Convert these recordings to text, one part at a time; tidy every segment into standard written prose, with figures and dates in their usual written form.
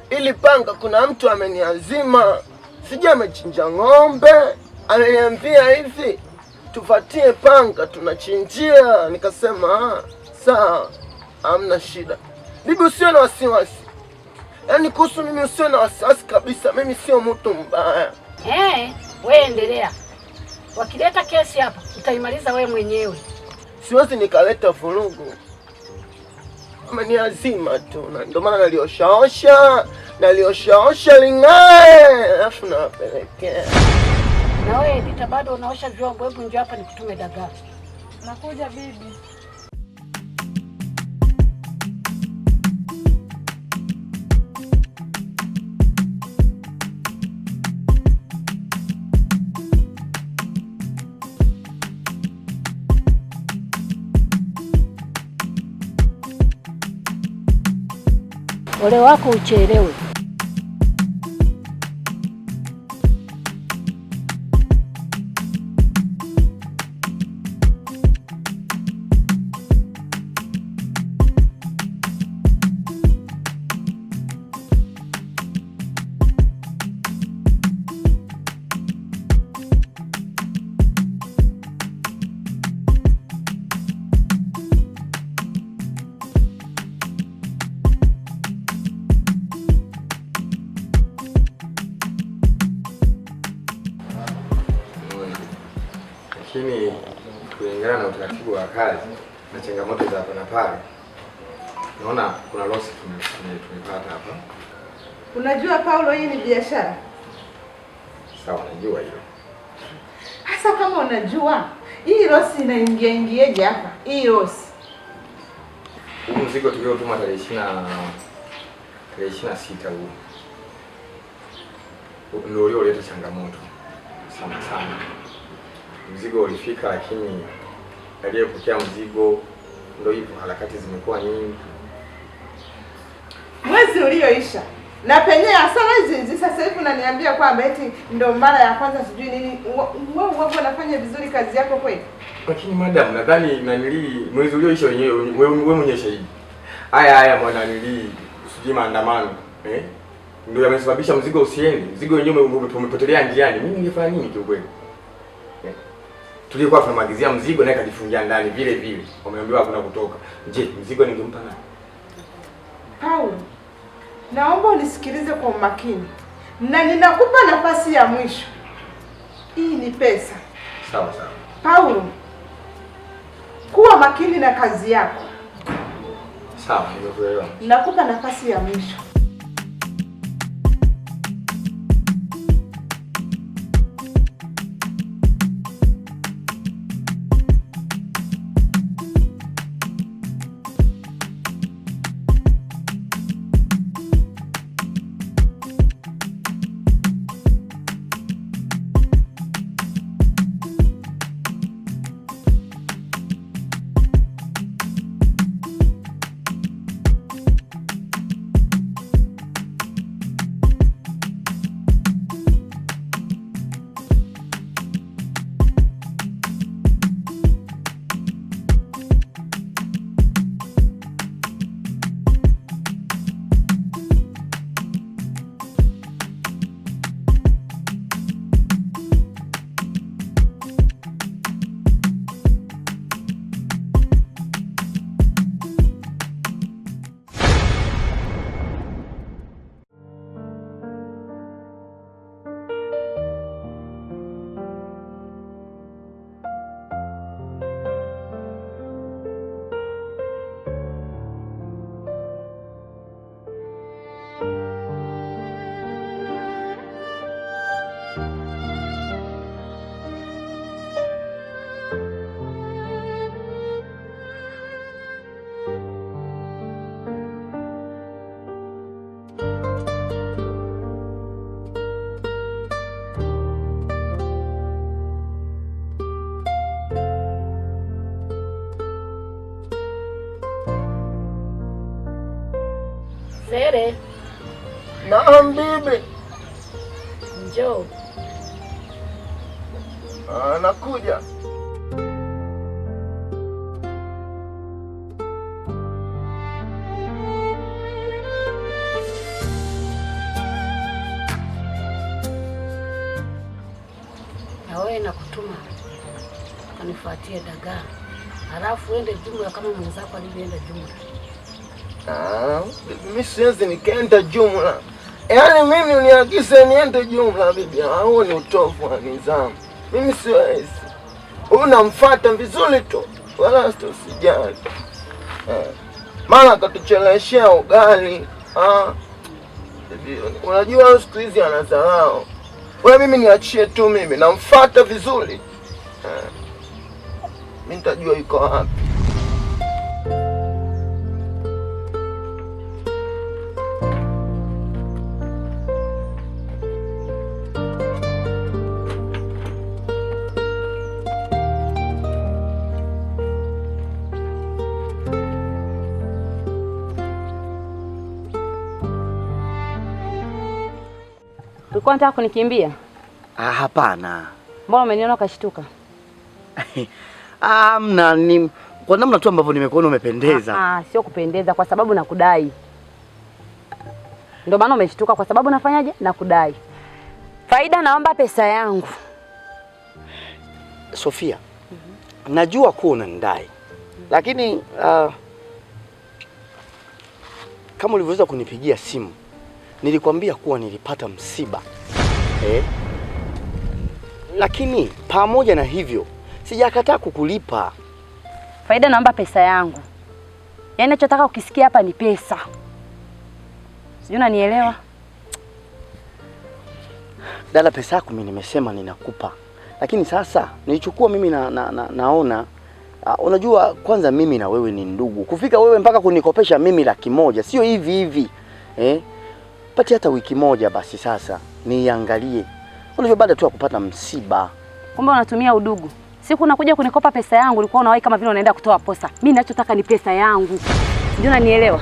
Ili panga kuna mtu ameniazima. Sija amechinja ng'ombe. Ananiambia hivi, tufatie panga tunachinjia. Nikasema, sawa, hamna shida. Bibi usiwe na wasiwasi. Yaani kuhusu mimi usiwe na wasiwasi kabisa. Mimi sio mtu mbaya. Wewe endelea. Wakileta kesi hapa, utaimaliza wewe mwenyewe. Siwezi nikaleta vurugu. Ameniazima tu. Ndio maana nalioshaosha ling'ae. Alafu nawapelekea. Na wewe Edita bado unaosha vyombo, hebu njoo hapa nikutume dagaa. Nakuja bibi. Ole wako uchelewe. Lakini kulingana na utaratibu wa kazi na changamoto za hapa na pale, naona kuna loss tumepata hapa. Unajua Paulo, hii ni biashara. Sawa, najua hilo. Hasa kama unajua, hii loss ingieje hapa? Hii loss. Huu mzigo tuliotuma tarehe 26 huu. Ndio ulioleta changamoto sana. Mzigo ulifika, lakini aliyepokea mzigo ndio hivyo, harakati zimekuwa nyingi. Mwezi ulioisha na penye hasara hizi sasa hivi unaniambia kwamba eti ndio mara ya kwanza sijui nini. Wewe unafanya vizuri kazi yako kweli? Lakini madam, nadhani mwezi ulioisha wewe mwenyewe shahidi. Haya mwana sijui maandamano ndio yamesababisha mzigo usiende. Mzigo wenyewe umepotelea njiani. Mimi ningefanya nini kiukweli? Tulikuwa tunamagizia mzigo naye kajifungia ndani vile. Wameambiwa hakuna kutoka. Je, mzigo ningempa nani? Paulo, naomba unisikilize kwa umakini. Na ninakupa nafasi ya mwisho. Hii ni pesa. Sawa. Paulo, kuwa makini na kazi yako. Sawa, nimekuelewa. Nakupa nafasi ya mwisho. Sere. Naam bibi. Njoo. Nakuja. na wewe nakutuma kanifuatie dagaa, halafu uende jumla kama mwenzako alivyoenda jumla. Mimi siwezi nikaenda jumla. Yaani mimi uniagize niende jumla bibi, au ni utovu wa nidhamu. Mimi siwezi. Unamfuata vizuri tu, wala usijali. Maana katucheleshea ugali. Unajua siku hizi anadharau. Wewe mimi niachie tu, mimi namfuata vizuri. Mimi nitajua yuko wapi. Ulikuwa unataka kunikimbia? Hapana. Mbona umeniona ukashtuka? Ni kwa namna tu ambavyo nimekuona umependeza. Sio kupendeza, kwa sababu nakudai. Ndio maana umeshtuka, kwa sababu nafanyaje? Nakudai. Faida, naomba pesa yangu. Sofia, najua kuwa unanidai. Lakini kama ulivyoweza kunipigia simu, nilikwambia kuwa nilipata msiba. Lakini pamoja na hivyo sijakataa kukulipa. Faida, naomba pesa yangu. Yaani nachotaka ukisikia hapa ni pesa. Sijui unanielewa? Dada, pesa yako mimi nimesema ninakupa. Lakini sasa nilichukua mimi naona unajua, kwanza mimi na wewe ni ndugu. Kufika wewe mpaka kunikopesha mimi 100,000 sio hivi hivi. Pati hata wiki moja basi sasa niangalie. Unajua baada tu ya kupata msiba. Kumbe unatumia udugu. Siku unakuja kunikopa pesa yangu ulikuwa unawahi kama vile unaenda kutoa posa. Mimi ninachotaka ni pesa yangu. Sijui unanielewa?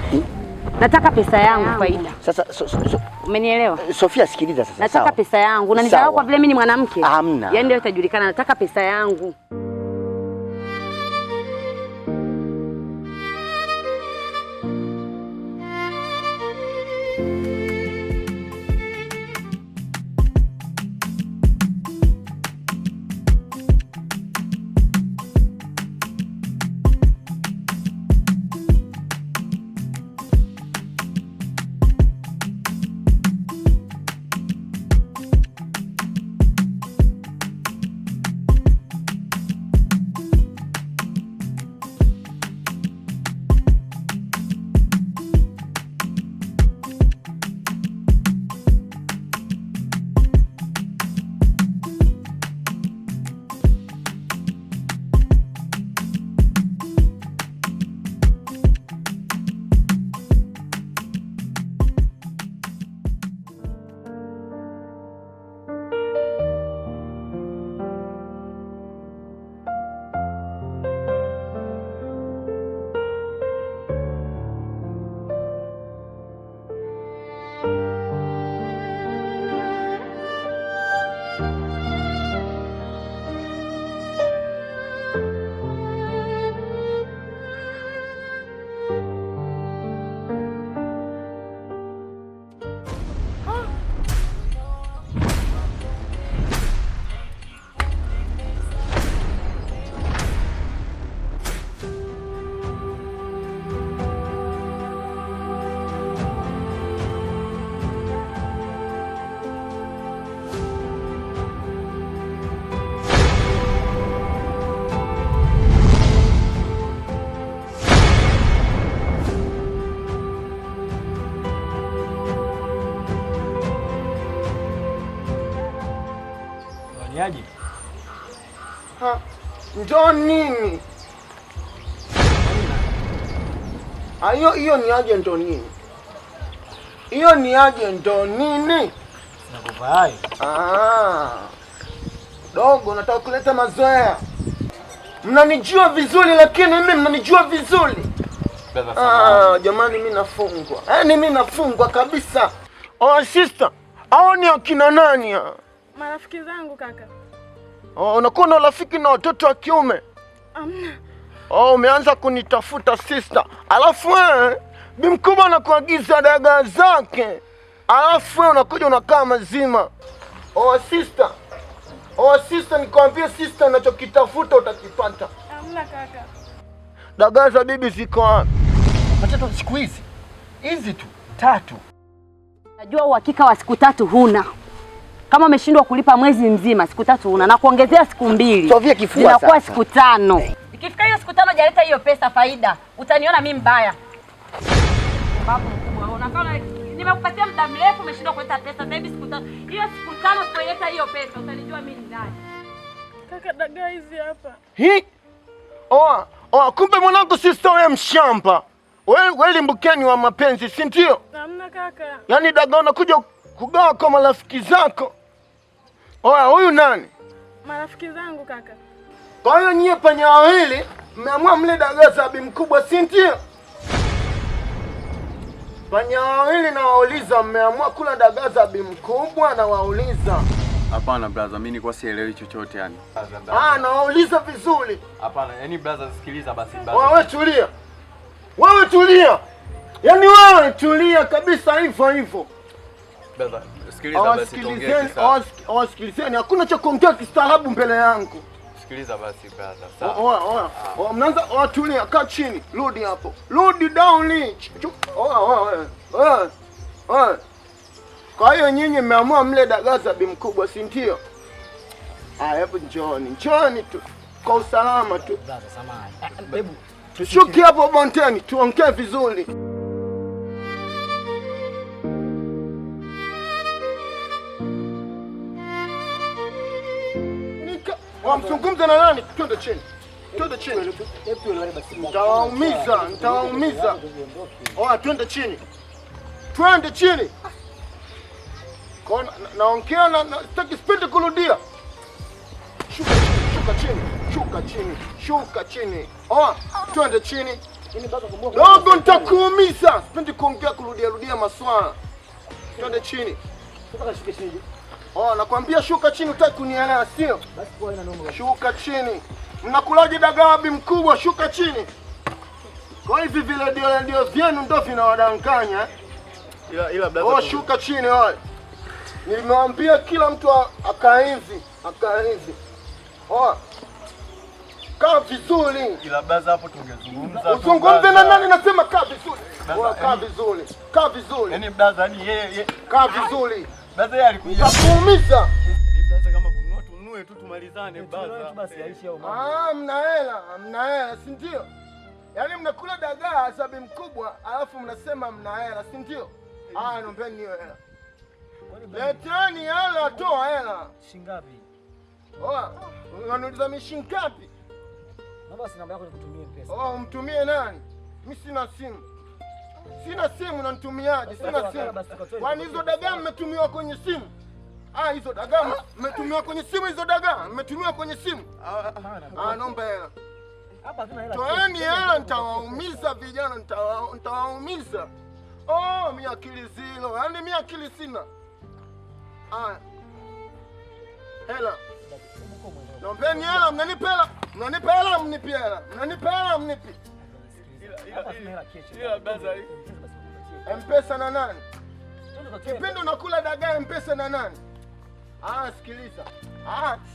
Nataka pesa yangu Faida. Sasa umenielewa? Sofia, sikiliza sasa. Nataka pesa yangu. Unanidharau kwa vile mimi ni mwanamke? Hamna. Yaani ndio itajulikana, nataka pesa yangu. Niaje? Njoo nini? Hiyo ni aje ndo nini? Hiyo ni aje ndo nini? Nakuvai. Dogo, nataka kuleta mazoea. Mnanijua vizuri lakini mimi mnanijua vizuri. Jamani mimi nafungwa. Mimi nafungwa kabisa. Sister, hao ni akina nani? Marafiki zangu kaka. Unakuwa na rafiki na watoto wa kiume? Umeanza kunitafuta sister. Alafu bi mkubwa anakuagiza dagaa zake. Alafu unakuja unakaa mazima. Sister, Oh sister, nikwambie sister, unachokitafuta utakipata. Hamna kaka. Dagaa za bibi ziko wapi? Watoto siku hizi tu 3. Najua uhakika wa siku 3 huna. Kama umeshindwa kulipa mwezi mzima, siku 3 huna na kuongezea siku 2. Sovia kifua sasa. Zinakuwa siku 5. Ikifika hiyo siku 5 jaleta hiyo pesa faida. Utaniona mimi mbaya. Babu mkubwa, unaona nimekupatia muda mrefu umeshindwa kuleta pesa. Sasa hivi siku 5. Hiyo siku 5 usipoleta hiyo pesa, utanijua mimi ni nani. Kaka, dagaa hizi hapa. Kumbe mwanangu sister wewe mshamba. Wewe limbukeni wa mapenzi, si ndio? Hamna kaka. Yaani dagaa unakuja kugawa kwa marafiki zako. Huyu nani? Marafiki zangu kaka. Kwa hiyo nyie panya wawili mmeamua mle dagaa za bi mkubwa, si ndio? Panya wawili na wauliza, mmeamua kula dagaa za bi mkubwa na wauliza. Hapana brother, mimi nilikuwa sielewi chochote yani. Na wauliza vizuri. Hapana, yani brother sikiliza basi brother. Wewe tulia. Wewe tulia. Yaani wewe tulia kabisa hivyo. Brother, sikiliza basi tuongee sasa. Sikilizeni, hakuna cha kuongea kistaarabu mbele yangu. Sikiliza basi brother. Sawa. Mnaanza tulia, kaa chini. Rudi hapo. Rudi down. Kwa hiyo nyinyi mmeamua mle dagaa za bi mkubwa, si ndio? Hebu njooni tu. Kwa usalama tu. Brother, samahani. Hebu tushuki hapo bonteni, tuongee vizuri. Wamzungumza na nani? Twende chini. Nitawaumiza. Twende chini. Naongea na sitaki spende kurudia. Shuka chini. Twende chini. Dogo nitakuumiza. Sipendi kuongea kurudia maswala. Twende chini. Nakwambia shuka chini, utaki kunielewa sio? Shuka chini. Mnakulaje dagaa bi mkubwa? Shuka chini. Kwa hivi vile ndio vyenu ndio vinawadanganya. Ila brother. Shuka chini wewe. Nilimwambia kila mtu akae hivi. Kaa vizuri. Ila brother hapo tungezungumza. Uzungumze na nani? Nasema kaa vizuri. Kaa vizuri. Yaani brother ni yeye. Kaa vizuri. Brother yeye alikuja. Nakuumiza. Ni brother kama tununue tu tumalizane brother. basi aishi au mama. Mna hela, si ndio? Yaani mnakula dagaa za bi mkubwa, alafu mnasema mna hela, si ndio? Naombeni hiyo hela. Leteni hela, toa hela. Shingapi? Unaniuliza mimi shingapi? Na basi namba yako nikutumie pesa. Umtumie nani? Mimi sina simu. Unanitumiaje? Sina simu. Kwani hizo dagaa mmetumiwa kwenye simu? Hizo dagaa mmetumiwa kwenye simu, mmetumiwa kwenye simu. Naomba hela. Hapa tuna hela. Toeni hela, nitawaumiza vijana, nitawaumiza. Mimi akili zilo. Yaani mimi akili sina. Hela. Naombeni hela, mnanipa hela. Mnipi. Ila brother. M-Pesa na nani? Kipindi unakula dagaa M-Pesa na nani? Sikiliza.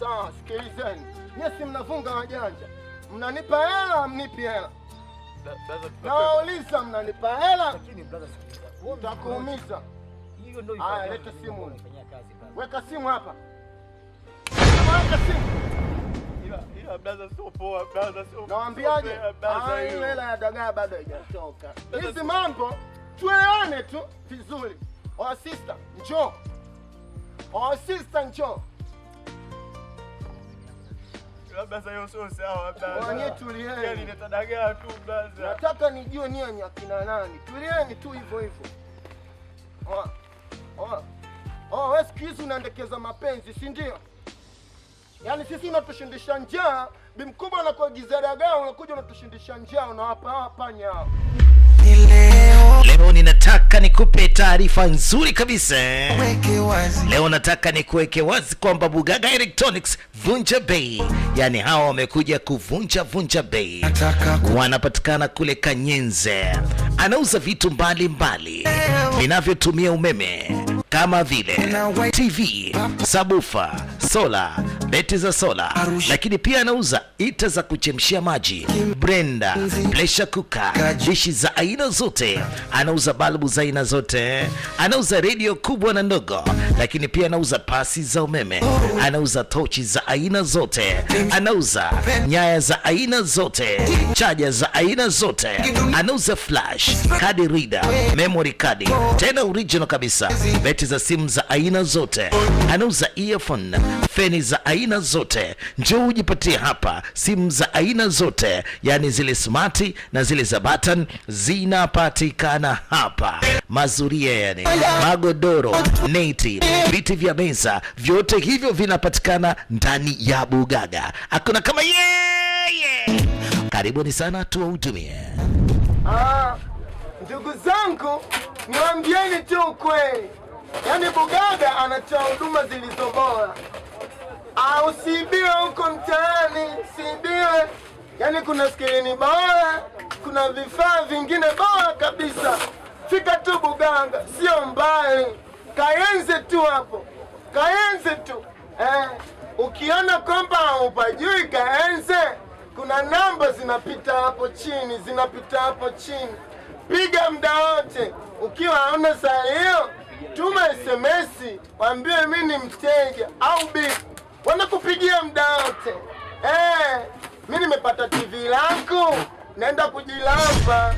Sawa, sikilizeni. Nyesi mnafunga wajanja. Mnanipa hela, mnipi hela. Nauliza, mnanipa hela? Lakini brother sikiliza. Nitakuumiza. Hiyo ndio leta simu. Unafanyia kazi brother. Weka simu hapa. Weka simu. Ila brother sio poa brother, sio. Naambiaje? Hiyo hela ya dagaa bado haijatoka. Hizi mambo tuelewane tu vizuri. Sister, njoo. Labda hiyo sio sawa brother. Tulieni. Yaani nitadagaa tu brother. Nataka nijue nyinyi akina nani. Tulieni tu hivyo. Wewe siku hizi unaendekeza mapenzi, si ndio? Yaani sisi unatushindisha njaa, bi mkubwa anakuagiza dagaa, unakuja unatushindisha njaa, unawapa panya. Leo ninataka nikupe taarifa nzuri kabisa. Leo nataka nikuweke wazi kwamba Bugaga Electronics Vunja Bei, yani hawa wamekuja kuvunja bei. Wanapatikana kule Kanyenze. Anauza vitu mbalimbali vinavyotumia umeme kama vile TV, sabufa, sola, beti za sola, lakini pia anauza ita za kuchemshia maji, blender, pressure cooker, dishi za aina zote, anauza balbu za aina zote, anauza radio kubwa na ndogo, lakini pia anauza pasi za umeme, anauza tochi za aina zote, anauza nyaya za aina zote, chaja za aina zote, anauza flash, card reader, memory card, tena original kabisa, beti za simu za aina zote, anauza earphone, feni za aina zote. Njoo ujipatie hapa simu za aina zote, yani zile smart na zile za button zinapatikana hapa. Mazuria yani, magodoro, neti, viti vya meza, vyote hivyo vinapatikana ndani ya Bugaga. Hakuna kama yeye. Karibuni sana tuwahudumie. Ndugu zangu, niwaambieni tu ukweli. Yaani Bugaga anatoa huduma zilizo bora. Usiibiwe huko mtaani, usiibiwe. Yaani kuna skrini bora, kuna vifaa vingine bora kabisa. Fika tu Bugaga, sio mbali. Kayenze tu hapo. Kayenze tu. Ukiona kwamba upajui Kayenze, kuna namba zinapita hapo chini, Piga muda wote. Ukiwa hauna salio, tuma SMS, waambie mimi ni mteja au bibi. Wanakupigia muda wote. Mimi nimepata TV langu, naenda kujilamba.